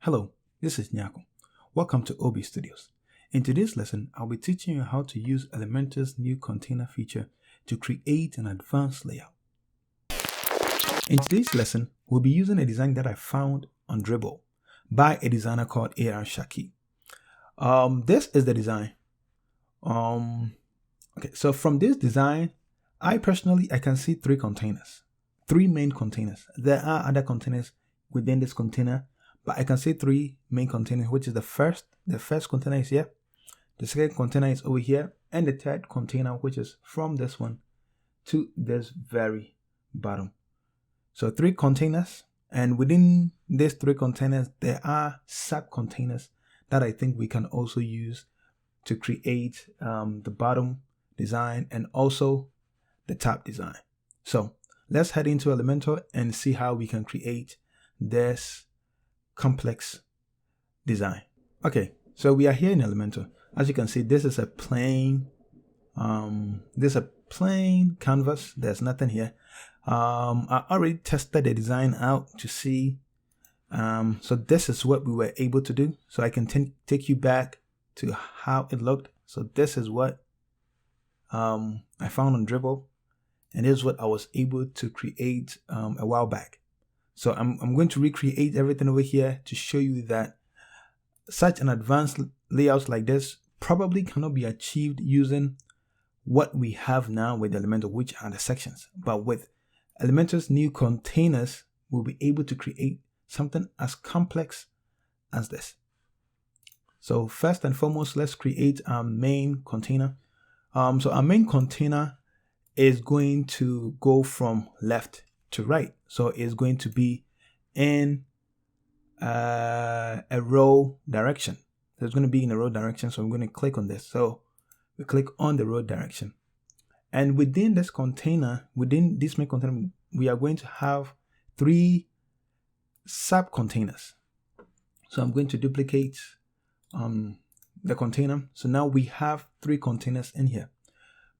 Hello, this is Nyako. Welcome to OB Studios. In today's lesson, I'll be teaching you how to use Elementor's new container feature to create an advanced layout. In today's lesson, we'll be using a design that I found on Dribbble by a designer called A.R. Shaki. This is the design. So from this design, I can see three main containers. There are other containers within this container, but I can see three main containers, which is the first container is here, the second container is over here, and the third container, which is from this one to this very bottom. So three containers, and within these three containers, there are sub-containers that I think we can also use to create the bottom design and also the top design. So let's head into Elementor and see how we can create this complex design. Okay, so we are here in Elementor. As you can see, this is a plain canvas. There's nothing here. I already tested the design out to see. So this is what we were able to do. So I can take you back to how it looked. So this is what I found on Dribbble, and this is what I was able to create a while back. So I'm going to recreate everything over here to show you that such an advanced layout like this probably cannot be achieved using what we have now with Elementor, which are the sections. But with Elementor's new containers, we'll be able to create something as complex as this. So first and foremost, let's create our main container. So our main container is going to go from left to right. So it's going to be in a row direction. So it's going to be in a row direction. So I'm going to click on this. So we click on the row direction. And within this container, within this main container, we are going to have three sub-containers. So I'm going to duplicate the container. So now we have three containers in here.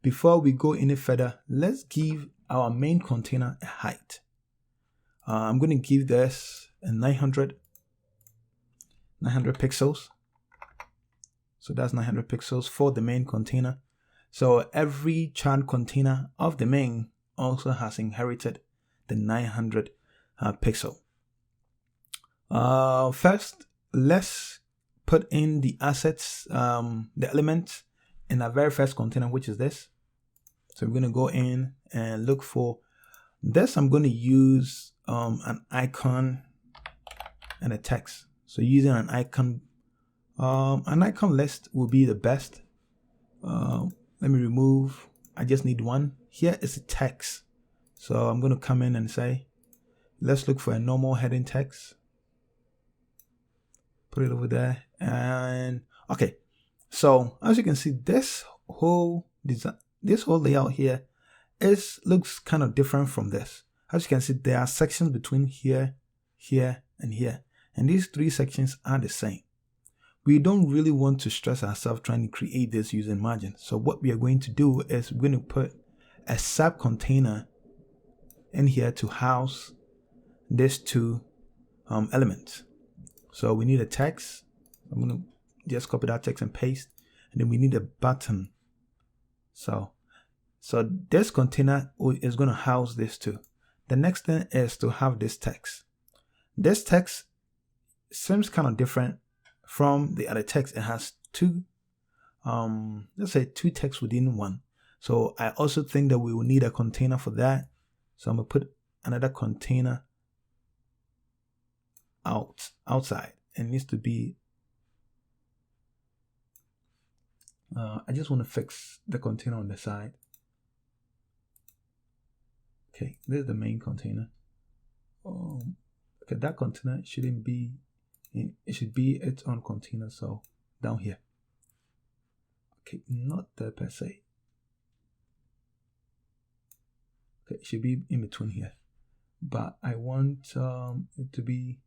Before we go any further, let's give our main container a height. I'm going to give this a 900 pixels. So that's 900 pixels for the main container. So every child container of the main also has inherited the 900 pixel. First, let's put in the assets, the elements in our very first container, which is this. So we're going to go in and look for this. I'm going to use an icon and a text. So using an icon list will be the best. Let me remove. I just need one. Here is a text. So I'm going to come in and say, let's look for a normal heading text. Put it over there. And okay. So as you can see, this whole layout here looks kind of different from this. As you can see, there are sections between here, here, and here. And these three sections are the same. We don't really want to stress ourselves trying to create this using margin. So what we are going to do is we're going to put a sub-container in here to house these two elements. So we need a text. I'm going to just copy that text and paste. And then we need a button. So this container is going to house this too. The next thing is to have this text. This text seems kind of different from the other text. It has two, let's say two texts within one. So I also think that we will need a container for that. So I'm going to put another container outside. It needs to be, I just want to fix the container on the side. Okay, this is the main container. Okay, that container shouldn't be, it should be its own container. So down here. Okay, not there per se. Okay, it should be in between here. But I want it to be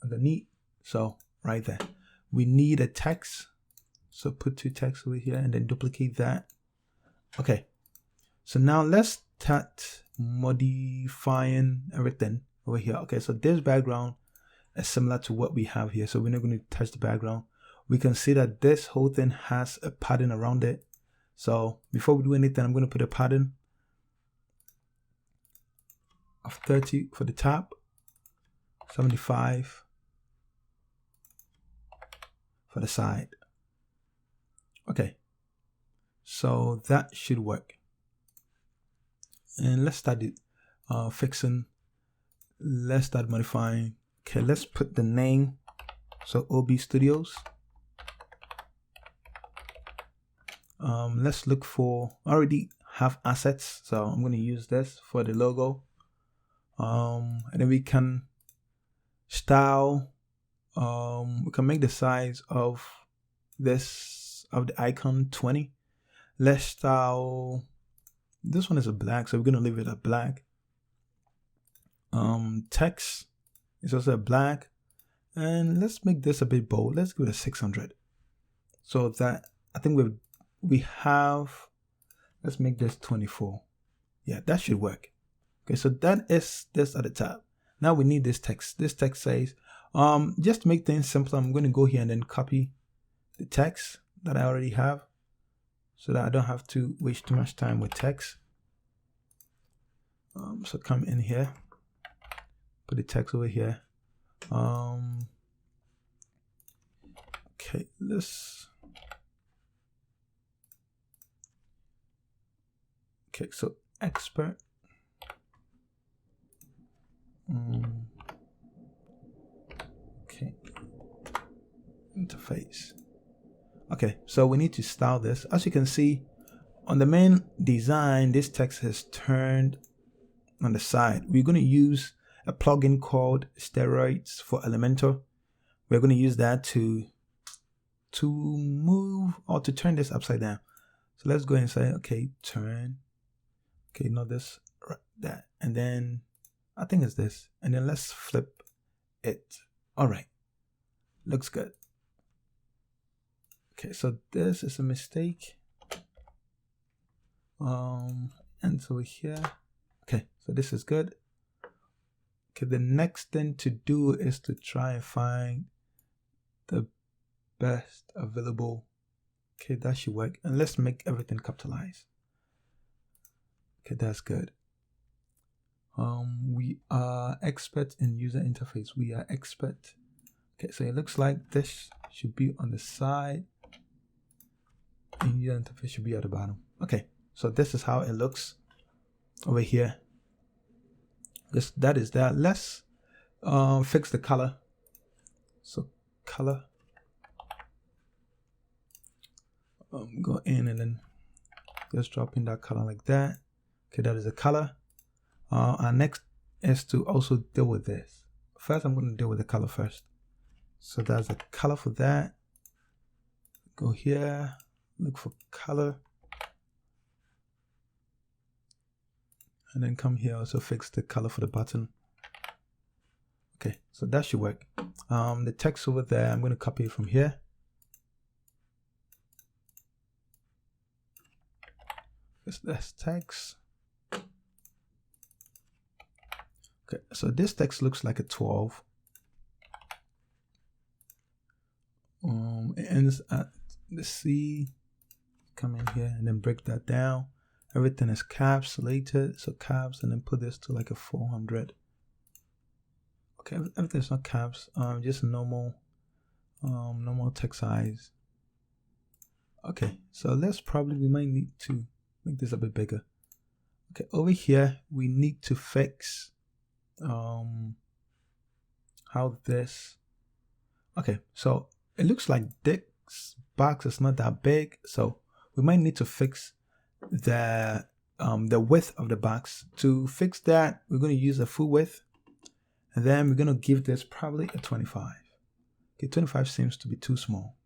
underneath. So right there. We need a text. So put two texts over here and then duplicate that. Okay. So now let's start modifying everything over here. Okay, so this background similar to what we have here. So we're not going to touch the background. We can see that this whole thing has a pattern around it. So before we do anything, I'm going to put a pattern of 30 for the top, 75 for the side. Okay, so that should work. And let's start fixing. Let's start modifying. Okay, let's put the name. So OB Studios. Let's look for, I already have assets, so I'm going to use this for the logo. And then we can style, we can make the size of this, of the icon 20. Let's style, this one is a black, so we're going to leave it a black. Text is also a black, and let's make this a bit bold. Let's give it a 600. So that, I think we have, let's make this 24. Yeah, that should work. Okay, so that is this at the top. Now we need this text. This text says, just to make things simpler, I'm going to go here and then copy the text that I already have so that I don't have to waste too much time with text. So come in here, put the text over here. Okay, okay, so expert. Okay, interface. Okay, so we need to style this. As you can see on the main design, this text has turned on the side. We're going to use a plugin called Steroids for Elementor. We're going to use that to move or to turn this upside down. So let's go and say, okay, turn. Okay, not this, right, that, and then I think it's this, and then let's flip it. All right, looks good. Okay, so this is a mistake. And so here, okay, so this is good. Okay, the next thing to do is to try and find the best available. Okay, that should work, and let's make everything capitalized. Okay, that's good. We are expert in user interface. We are expert. Okay, so it looks like this should be on the side and user interface should be at the bottom. Okay, so this is how it looks over here. That is that. Let's fix the color. So color. Go in and then just drop in that color like that. Okay, that is the color. Our next is to also deal with this. First, I'm going to deal with the color first. So that's the color for that. Go here, look for color. And then come here, also fix the color for the button. Okay, so that should work. The text over there, I'm going to copy it from here. That's text. Okay, so this text looks like a 12. It ends at the C. Come in here and then break that down. Everything is capsulated, so caps, and then put this to like a 400. Okay, everything's not caps, just normal text size. Okay, so we might need to make this a bit bigger. Okay, over here we need to fix how this. Okay, so it looks like this box is not that big, so we might need to fix the width of the box. To fix that, we're going to use a full width, and then we're going to give this probably a 25. Okay, 25 seems to be too small.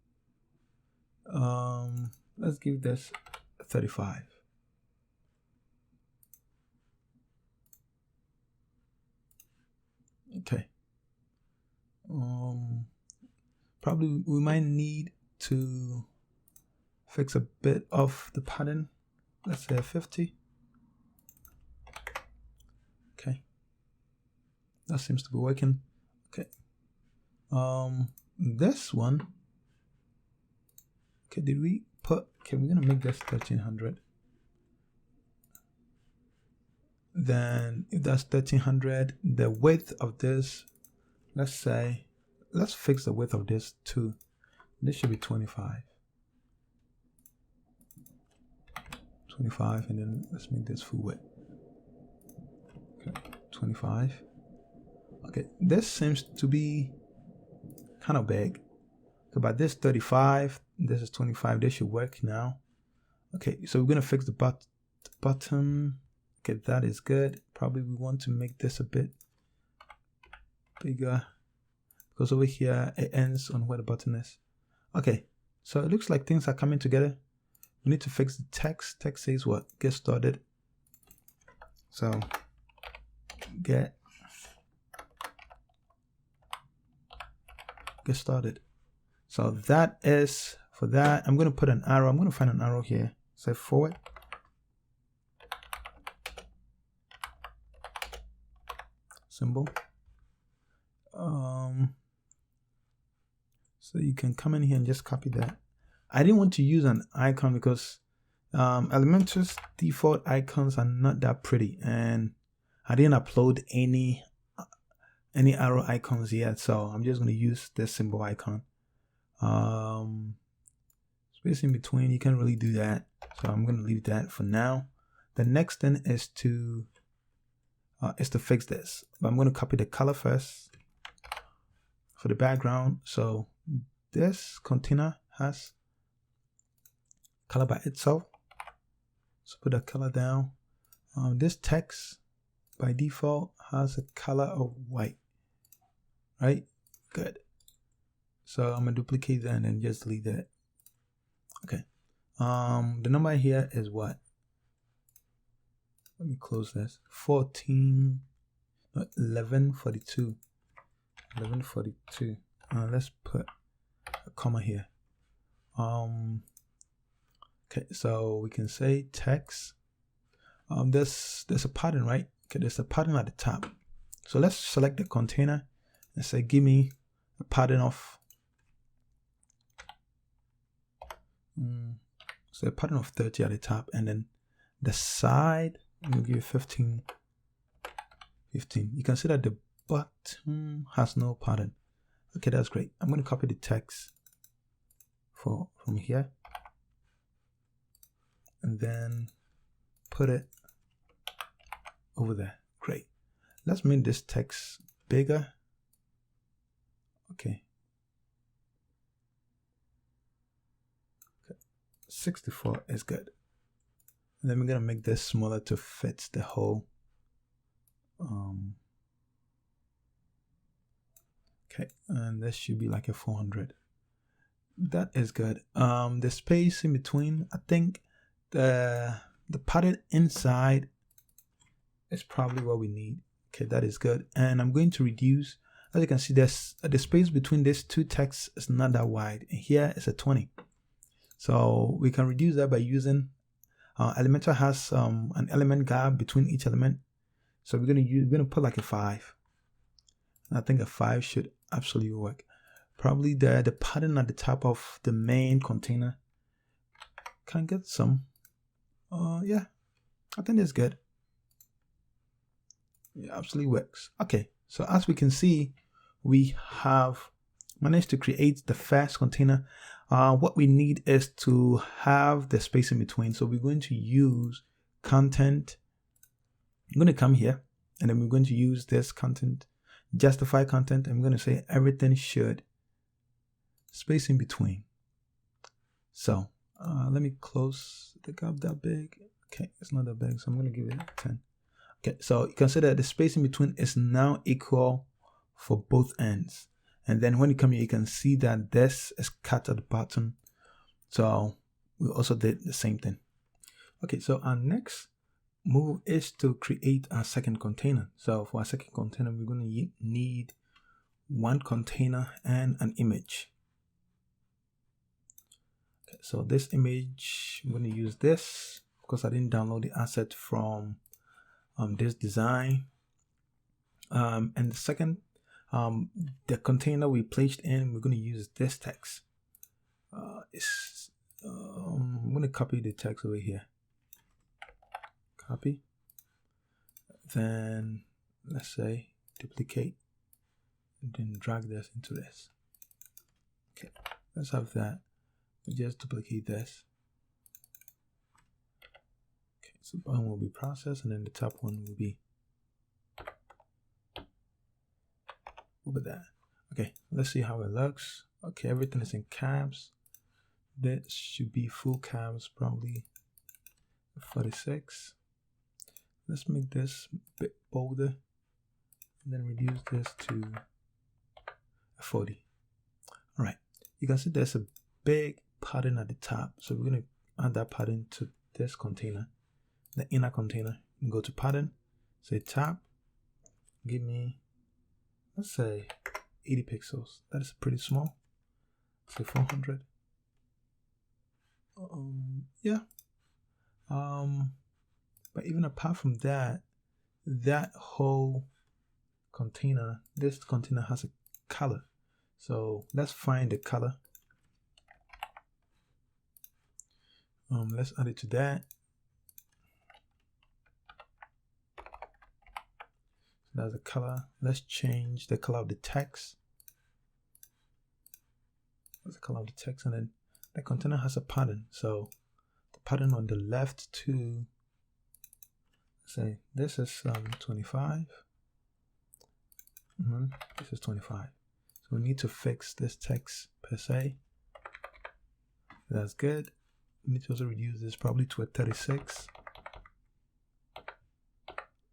Let's give this a 35. Okay. Probably we might need to fix a bit of the pattern. Let's say a 50. Okay. That seems to be working. Okay. This one, okay, did we put, okay, we're gonna make this 1300. Then if that's 1300, the width of this, let's say, let's fix the width of this too. This should be 25. 25, and then let's make this full width. Okay, 25. Okay, this seems to be kind of big. Okay, but this 35, this is 25. This should work now. Okay, so we're gonna fix the bottom. Okay, that is good. Probably we want to make this a bit bigger because over here it ends on where the button is. Okay, so it looks like things are coming together. We need to fix the text. Text says what? Get started. So get started. So that is for that. I'm going to put an arrow. I'm going to find an arrow here. Say forward. Symbol. So you can come in here and just copy that. I didn't want to use an icon because Elementor's default icons are not that pretty, and I didn't upload any arrow icons yet, so I'm just going to use this symbol icon. Space in between, you can't really do that, so I'm going to leave that for now. The next thing is to fix this, but I'm going to copy the color first for the background. So this container has color by itself, so put the color down. This text by default has a color of white, right? Good. So I'm gonna duplicate that and then just delete that. Okay. The number here is what? Let me close this. 1142. 1142. Let's put a comma here. Okay, so we can say text. There's a pattern, right? Okay, there's a pattern at the top. So let's select the container and say, give me a pattern of, so a pattern of 30 at the top, and then the side, I'm gonna give it 15. You can see that the bottom has no pattern. Okay, that's great. I'm gonna copy the text from here, and then put it over there. Great. Let's make this text bigger. Okay. 64 is good. And then we're gonna make this smaller to fit the whole. Okay, and this should be like a 400. That is good. The space in between, I think the pattern inside is probably what we need. Okay, that is good. And I'm going to reduce, as you can see, there's the space between these two texts is not that wide, and here is a 20. So we can reduce that by using Elementor has an element gap between each element. So we're gonna put like a 5. And I think a 5 should absolutely work. Probably the pattern at the top of the main container can get some. Yeah, I think that's good. It absolutely works. Okay, so as we can see, we have managed to create the first container. What we need is to have the space in between. So we're going to use content. I'm going to come here, and then we're going to use this content, justify content. I'm going to say everything should space in between. So let me close the gap that big. Okay, it's not that big, so I'm going to give it 10. Okay, so you can see that the space in between is now equal for both ends. And then when you come here, you can see that this is cut at the bottom. So we also did the same thing. Okay, so our next move is to create our second container. So for our second container, we're going to need one container and an image. Okay, so this image, I'm going to use this because I didn't download the asset from this design. And the second The container we placed in, we're going to use this text. I'm going to copy the text over here. Copy. Then let's say duplicate, and then drag this into this. Okay, let's have that. We just duplicate this. Okay, so bottom will be processed, and then the top one will be over there. Okay, let's see how it looks. Okay, everything is in caps. This should be full caps, probably 46. Let's make this a bit bolder, and then reduce this to 40. All right, you can see there's a big pattern at the top, so we're going to add that pattern to this container, the inner container. Go to pattern, say tab, give me, let's say 80 pixels. That is pretty small. Say 400. Yeah. But even apart from that, that whole container, this container has a color. So let's find the color. Let's add it to that. So that's the color. Let's change the color of the text. That's the color of the text, and then the container has a pattern. So the pattern on the left to say this is 25. This is 25. So we need to fix this text per se. That's good. We need to also reduce this probably to a 36.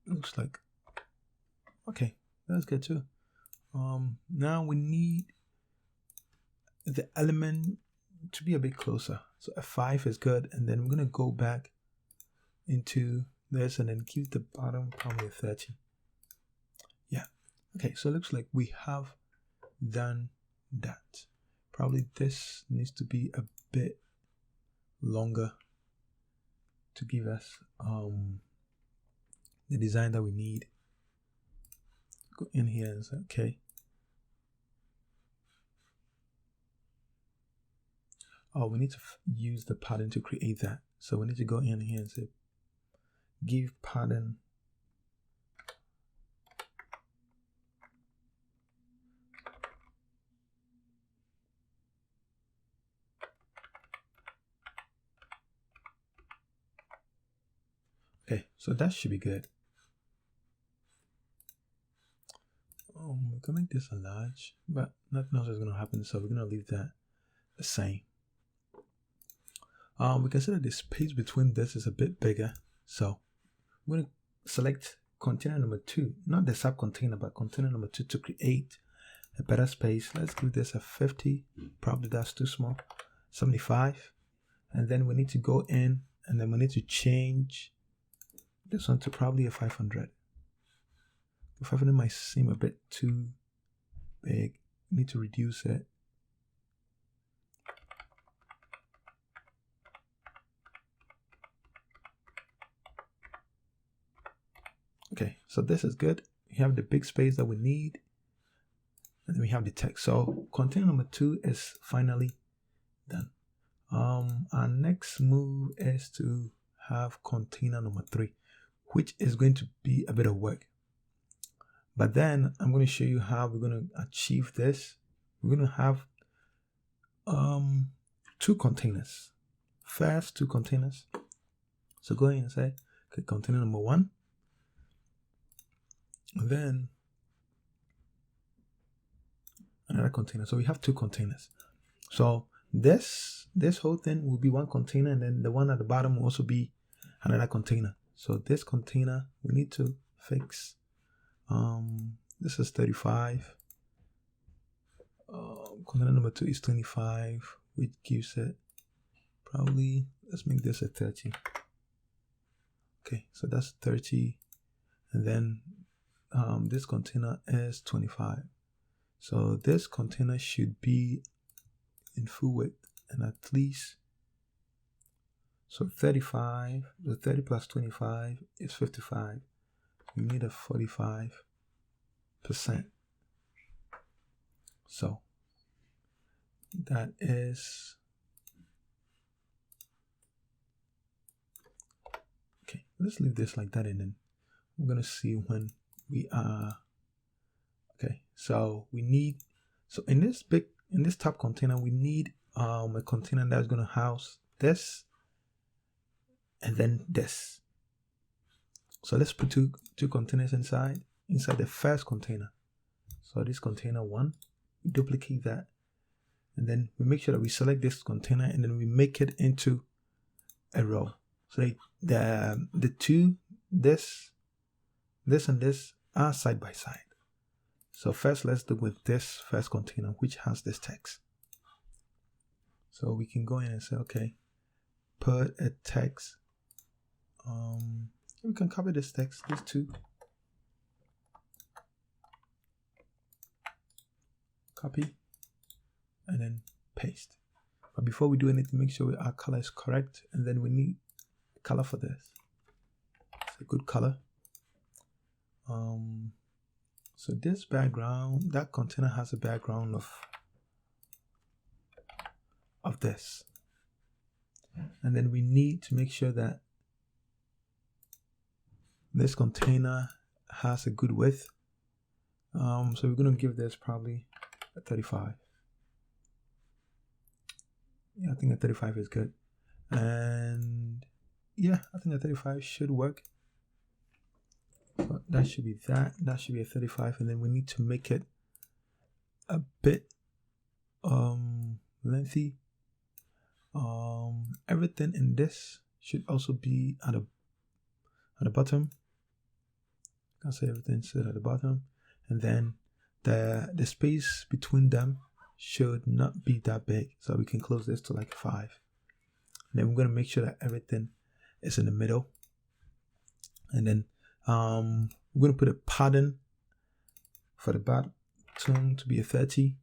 Looks like okay. That's good too. Now we need the element to be a bit closer. So a 5 is good, and then we're gonna go back into this and then keep the bottom probably 30. Yeah. Okay, so it looks like we have done that. Probably this needs to be a bit longer to give us the design that we need. Go in here and say okay. Oh, we need to use the pattern to create that. So we need to go in here and say give pattern okay, so that should be good. We can make this a large, but nothing else is going to happen, so we're going to leave that the same. We can see that the space between this is a bit bigger, so we're going to select container number 2, not the sub container, but container number 2 to create a better space. Let's give this a 50, probably that's too small, 75, and then we need to go in and then we need to change this one to probably a 500. The 500 might seem a bit too big. We need to reduce it. Okay, so this is good. We have the big space that we need, and then we have the text. So container number 2 is finally done. Our next move is to have container number 3, which is going to be a bit of work. But then I'm going to show you how we're going to achieve this. We're going to have 2 containers. First 2 containers. So go in and say, okay, container number 1. And then another container. So we have 2 containers. So this whole thing will be 1 container, and then the one at the bottom will also be another container. So this container we need to fix. This is 35. Container number 2 is 25, which gives it probably, let's make this a 30. Okay, so that's 30, and then this container is 25. So this container should be in full width and at least, so 35, the 30 plus 25 is 55. We need a 45%. So that is okay. Let's leave this like that, and then we're gonna see when we are okay. So we need, so in this top container, we need a container that's gonna house this and then this. So let's put two containers inside the first container. So this container 1, we duplicate that, and then we make sure that we select this container, and then we make it into a row. So the two, this and this are side by side. So first, let's do with this first container, which has this text. So we can go in and say, okay, put a text. We can copy this text, these two. Copy and then paste. But before we do anything, make sure our color is correct, and then we need a color for this. It's a good color. So this background, that container has a background of this, and then we need to make sure that this container has a good width. So we're going to give this probably a 35. Yeah, I think a 35 is good. And yeah, I think a 35 should work. So that should be that. That should be a 35. And then we need to make it a bit lengthy. Everything in this should also be at the bottom. I'll say everything should at the bottom, and then the space between them should not be that big, so we can close this to like 5. And then we're going to make sure that everything is in the middle, and then we're going to put a pattern for the bottom to be a 30.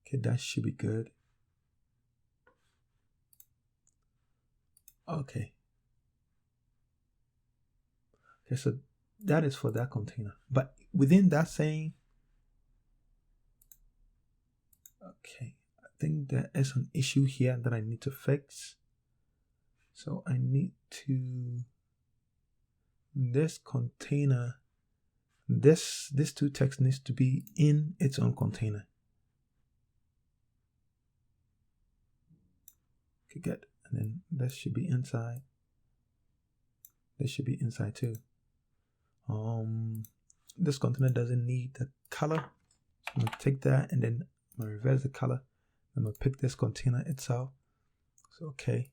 Okay, that should be good. Okay, so that is for that container. But within that saying, okay, I think there is an issue here that I need to fix. So I need to, this container, this two text needs to be in its own container. Okay, good. And then this should be inside. This should be inside too. This container doesn't need the color. So I'm gonna take that, and then I'm gonna reverse the color. I'm gonna pick this container itself. So okay,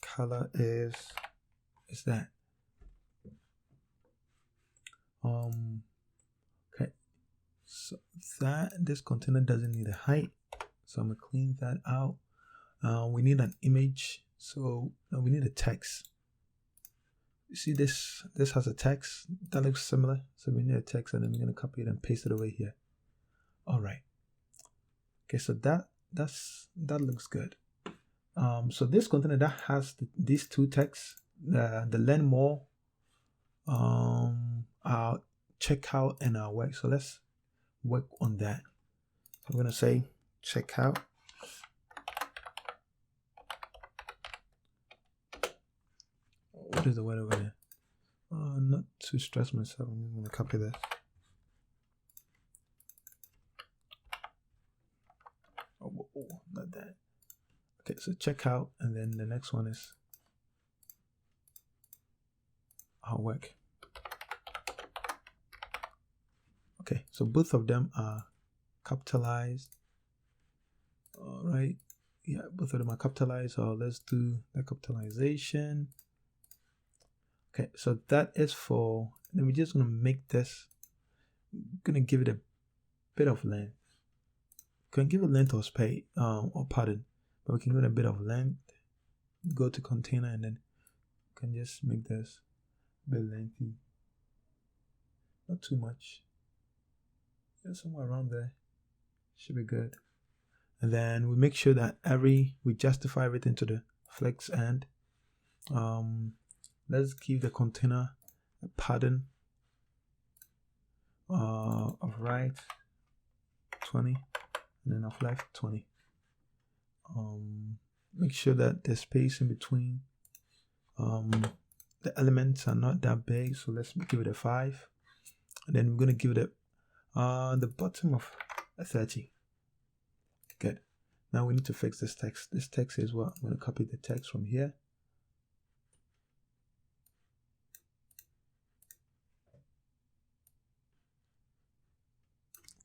color is that. Okay, so this container doesn't need a height, so I'm gonna clean that out. We need an image, so we need a text. You see this has a text that looks similar, so we need a text, and then we're going to copy it and paste it over here. All right, okay, so that looks good. So this container that has these two texts, the learn more, our checkout, and our work. So let's work on that. So I'm going to say checkout. What is the word over there? Not to stress myself, I'm just going to copy this. Oh, not that. Okay, so checkout, and then the next one is our work. Okay, so both of them are capitalized. All right, yeah, both of them are capitalized. So let's do the capitalization. Okay, so that is for, then we're just going to make this, going to give it a bit of length. Can give it length or space, or pattern, but we can give it a bit of length. Go to container, and then can just make this a bit lengthy. Not too much. Just somewhere around there. Should be good. And then we make sure that we justify everything to the flex end. Let's give the container a pattern of right. 20, and then of left 20. Make sure that the space in between the elements are not that big, so let's give it a 5, and then we're going to give it the bottom of a 30. Good. Now we need to fix this text. This text is what I'm going to copy the text from here.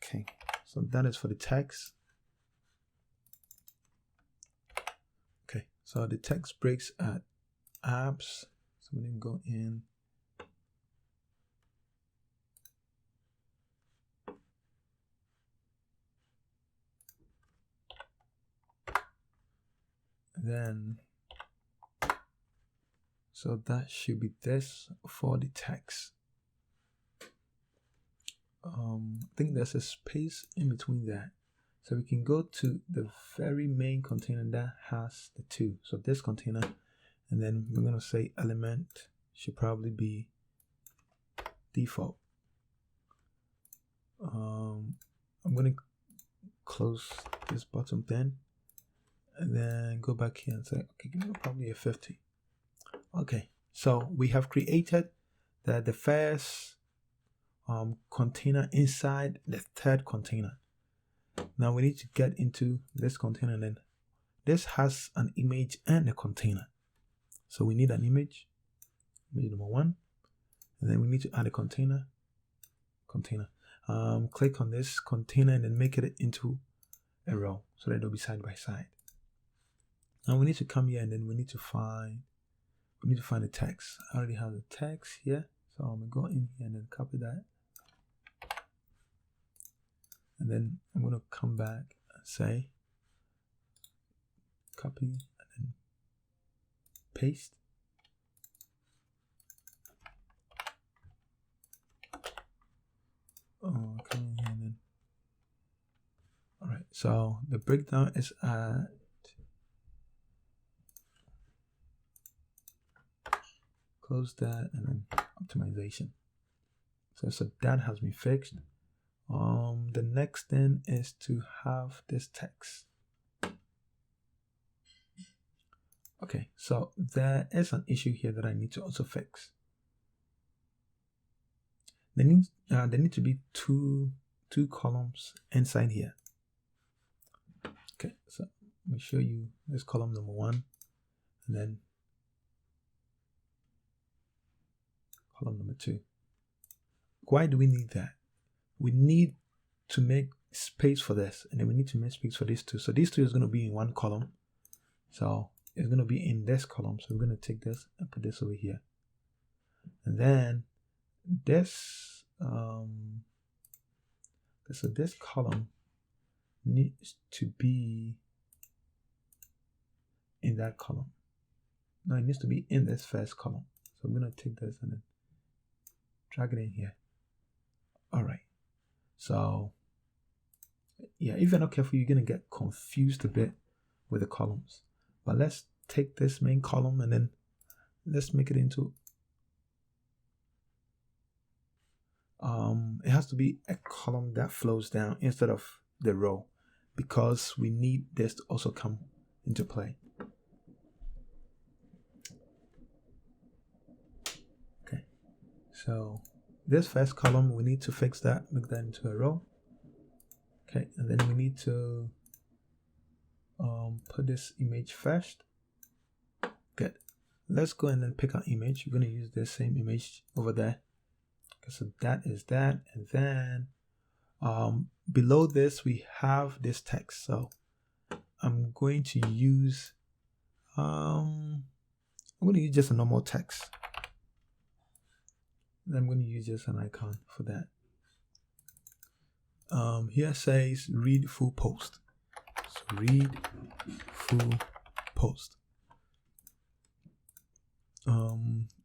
Okay, so that is for the text. Okay, so the text breaks at apps. So we can go in. Then, so that should be this for the text. I think there's a space in between that. So we can go to the very main container that has the 2. So this container, and then we're going to say element should probably be default. I'm going to close this bottom then, and then go back here and say, okay, give me probably a 50. Okay, so we have created the first container inside the third container. Now we need to get into this container, and then this has an image and a container. So we need an image number 1, and then we need to add a container. Click on this container and then make it into a row so that they'll be side by side. Now we need to come here, and then we need to find the text. I already have the text here, so I'm gonna go in here and then copy that. And then I'm going to come back and say copy and then paste. Come in here and then. Alright, so the breakdown is at close that and then optimization. So that has been fixed. The next thing is to have this text. Okay, so there is an issue here that I need to also fix. There need to be two columns inside here. Okay, so let me show you this column number 1, and then column number 2. Why do we need that? We need to make space for this, and then we need to make space for these 2. So these 2 is going to be in one column. So it's going to be in this column. So we're going to take this and put this over here. And then this, so this column needs to be in that column. No, it needs to be in this first column. So I'm going to take this and then drag it in here. All right. So yeah, if you're not careful, you're going to get confused a bit with the columns. But let's take this main column and then let's make it into, it has to be a column that flows down instead of the row, because we need this to also come into play. Okay, so this first column, we need to fix that, make that into a row. Okay, and then we need to put this image first. Good. Let's go and then pick our image. We're going to use the same image over there. Okay, so that is that. And then below this, we have this text. So I'm going to use just a normal text. And I'm going to use just an icon for that. Here says read full post. So read full post.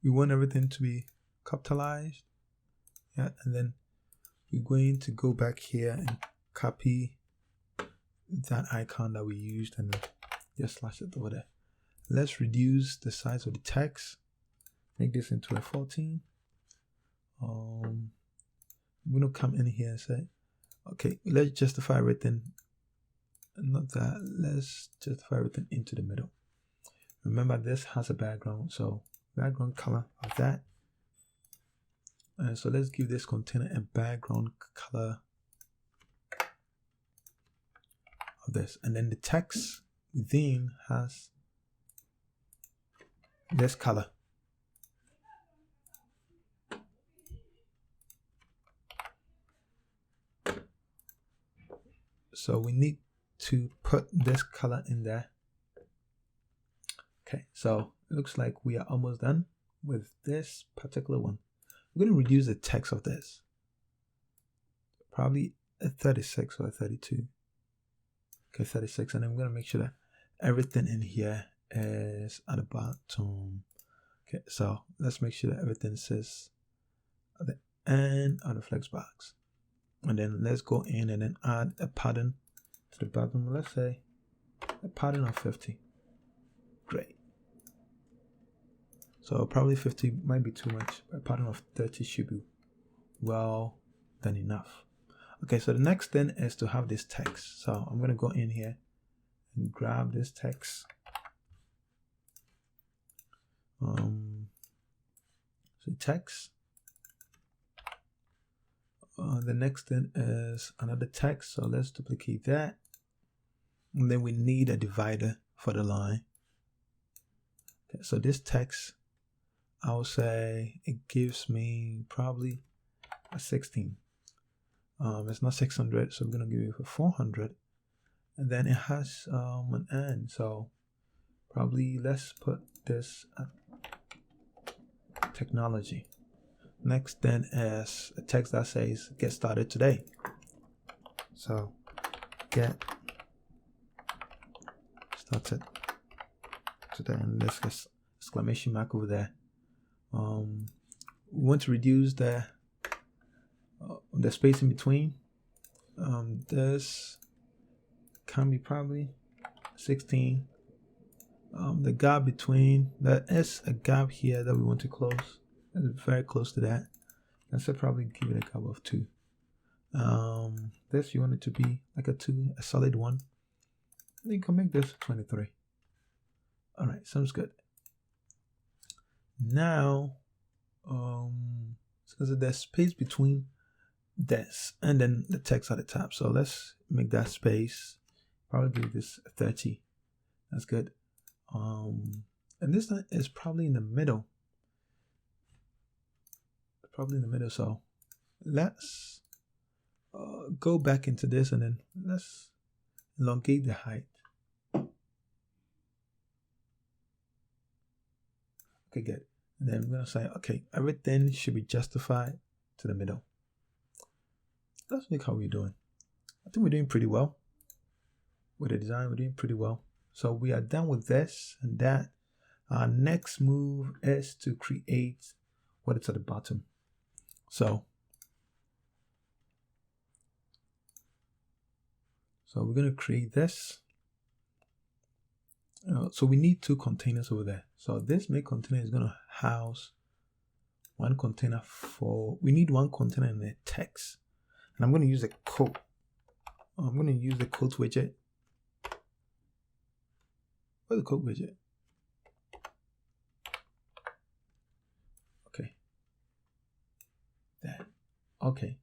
We want everything to be capitalized. Yeah, and then we're going to go back here and copy that icon that we used and just slash it over there. Let's reduce the size of the text. Make this into a 14. I'm going to come in here and say, Okay, let's justify everything. Not that. Let's justify everything into the middle. Remember, this has a background, so background color of that. And so let's give this container a background color of this, and then the text within has this color. So we need to put this color in there. Okay, so it looks like we are almost done with this particular one. We're going to reduce the text of this, probably a 36 or a 32. Okay, 36, and then we're going to make sure that everything in here is at the bottom. Okay, so let's make sure that everything says at the end of the flex box. And then let's go in and then add a pattern to the bottom. Let's say a pattern of 50. Great. So probably 50 might be too much. A pattern of 30 should be well done enough. Okay, so the next thing is to have this text. So I'm going to go in here and grab this text. So text. The next thing is another text. So let's duplicate that. And then we need a divider for the line. Okay, so this text, I will say it gives me probably a 16. It's not 600, so I'm going to give it for 400. And then it has an end. So probably let's put this at technology. Next then is a text that says get started today. So get started today, and let's get exclamation mark over there. We want to reduce the space in between. This can be probably 16. The gap between, there is a gap here that we want to close. It's very close to that. I should probably give it a gap of 2. This you want it to be like a 2, a solid 1. You can make this 23. All right, sounds good. Now, so there's space between this and then the text at the top. So let's make that space. Probably give this 30. That's good. And this one is probably in the middle. Probably in the middle. So let's go back into this and then let's elongate the height. Okay, good. And then we're going to say, okay, everything should be justified to the middle. Let's look how we're doing. I think we're doing pretty well. With the design, we're doing pretty well. So we are done with this and that. Our next move is to create what is at the bottom. So we're going to create this. So we need 2 containers over there. So this main container is going to house one container for, we need 1 container in the text. And I'm going to use a quote. I'm going to use the quote widget. Where's the quote widget? Okay. That. Okay.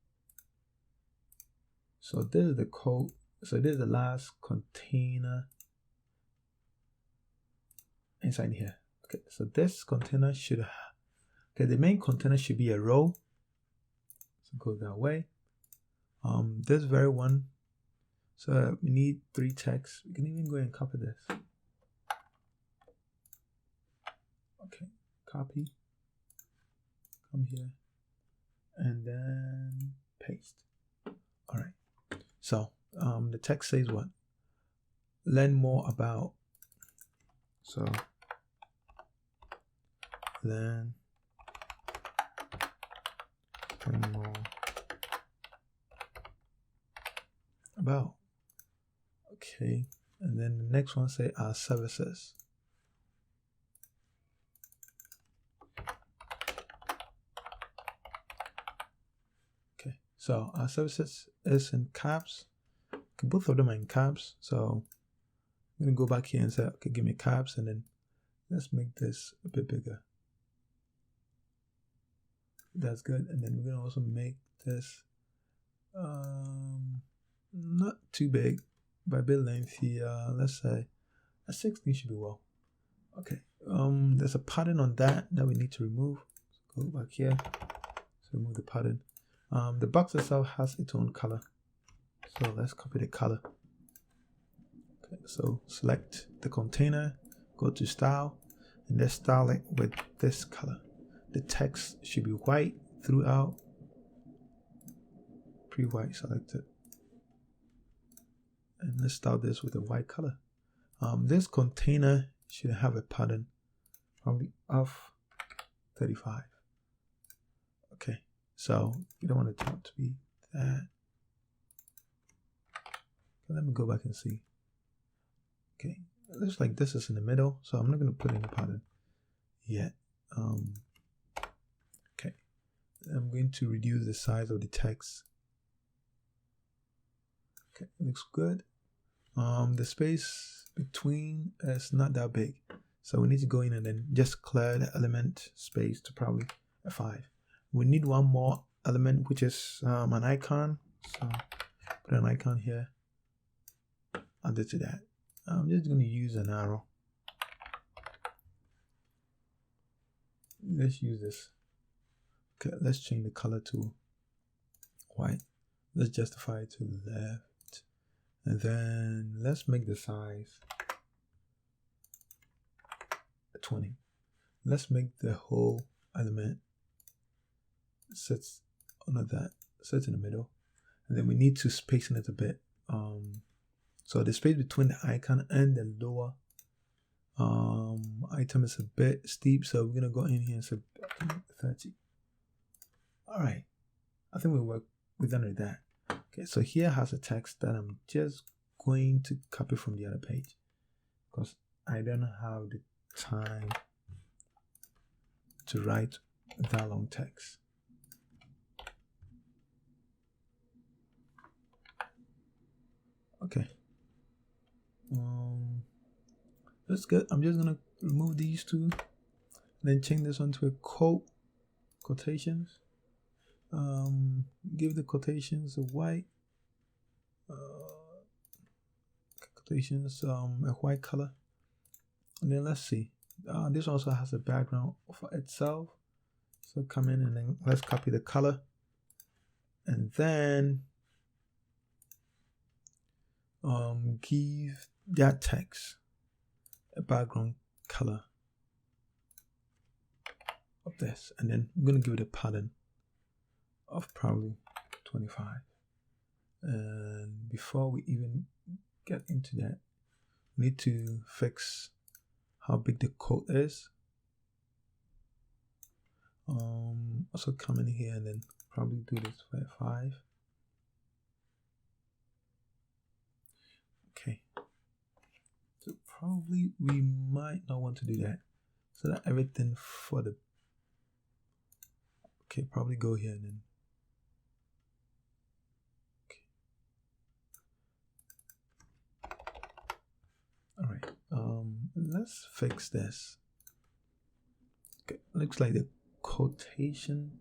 So this is the code. So this is the last container inside here. Okay, so this container should, okay, the main container should be a row. So go that way. This very one. So we need 3 texts. We can even go and copy this. Okay, copy. Come here. And then paste. All right. So the text says what? Learn more about. So learn more about. Okay, and then the next one say our services. Okay, So our services is in caps. Okay, both of them are in caps. So I'm going to go back here and say, okay, give me caps, and then let's make this a bit bigger. That's good. And then we're going to also make this not too big, but a bit lengthy. Let's say a 16 should be well. Okay. There's a pattern on that we need to remove. So go back here. So remove the pattern. The box itself has its own color. So let's copy the color. Okay, so select the container, go to style, and let's style it with this color. The text should be white throughout. Pre-white selected. And let's style this with a white color. This container should have a pattern, probably of 35. Okay, so you don't want the top to be that. Okay, let me go back and see. Okay, it looks like this is in the middle, so I'm not going to put in a pattern yet. Okay, I'm going to reduce the size of the text. Okay, looks good. The space between is not that big, so we need to go in and then just clear the element space to probably a 5. We need one more element, which is an icon. So put an icon here. Add it to that. I'm just going to use an arrow. Let's use this. Okay, let's change the color to white. Let's justify it to the left. And then let's make the size 20. Let's make the whole element sits under that, sits in the middle. And then we need to space it a bit. So the space between the icon and the lower item is a bit steep, so we're gonna go in here and say 30. All right, I think we're done with that. Okay, so here has a text that I'm just going to copy from the other page because I don't have the time to write that long text. Okay. That's good. I'm just gonna remove these two, then change this one to a quotations. Give the quotations a white. Quotations a white color. And then let's see. This also has a background for itself. So come in and then let's copy the color, and then give that text a background color of this, and then I'm going to give it a pattern of probably 25. And before we even get into that, we need to fix how big the quote is. Also come in here and then probably do this for 5. Okay, so probably we might not want to do that, so that everything for the, okay, probably go here and then, okay. All right, let's fix this. Okay, looks like the quotation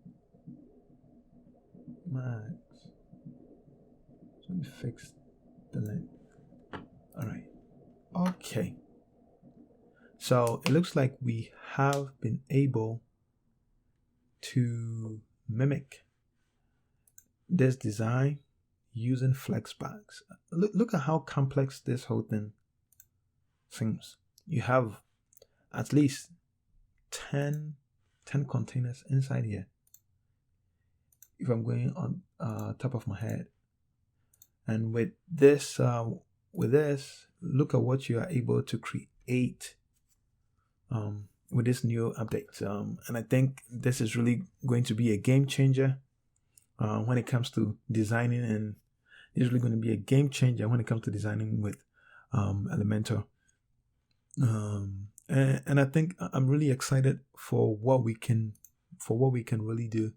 max. So let me fix the length. All right. Okay. So it looks like we have been able to mimic this design using flexbox. Look at how complex this whole thing seems. You have at least 10 containers inside here. If I'm going on top of my head, and with this, look at what you are able to create with this new update. And I think this is really going to be a game changer when it comes to designing, and it's really going to be a game changer when it comes to designing with Elementor. And I think I'm really excited for what we can really do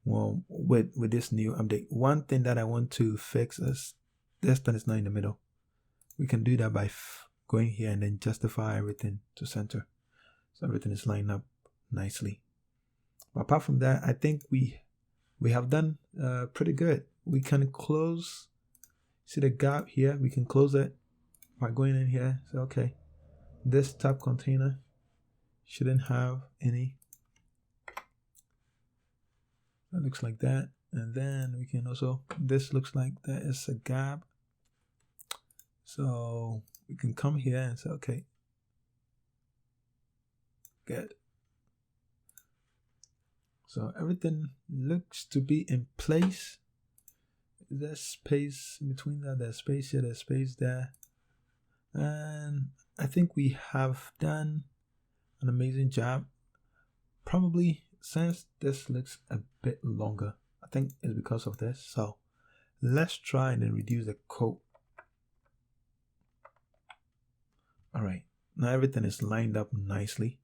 well, with this new update. One thing that I want to fix is this thing is not in the middle. We can do that by going here and then justify everything to center, so everything is lined up nicely. But apart from that, I think we have done pretty good. We can close, see the gap here, we can close it by going in here. So okay, this top container shouldn't have any. That looks like that. And then we can also, this looks like there is a gap. So we can come here and say, okay, good. So everything looks to be in place. There's space in between that, there's space here, there's space there. And I think we have done an amazing job. Probably since this looks a bit longer, I think it's because of this. So let's try and then reduce the code. All right, now everything is lined up nicely.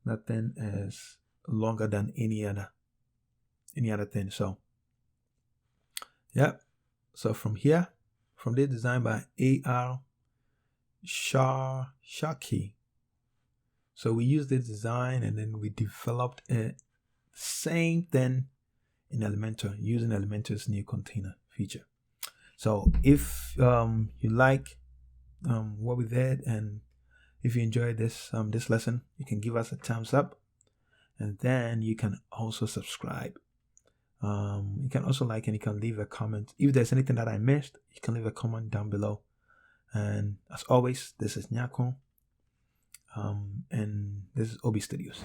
Nothing is longer than any other thing. So yeah, so from here, from this design by A.R. Sharkey. So we used this design and then we developed a same thing in Elementor using Elementor's new container feature. So if you like what we did, and if you enjoyed this this lesson, you can give us a thumbs up, and then you can also subscribe. You can also like, and you can leave a comment. If there's anything that I missed, you can leave a comment down below. And as always, this is Nyako, and this is Obi Studios.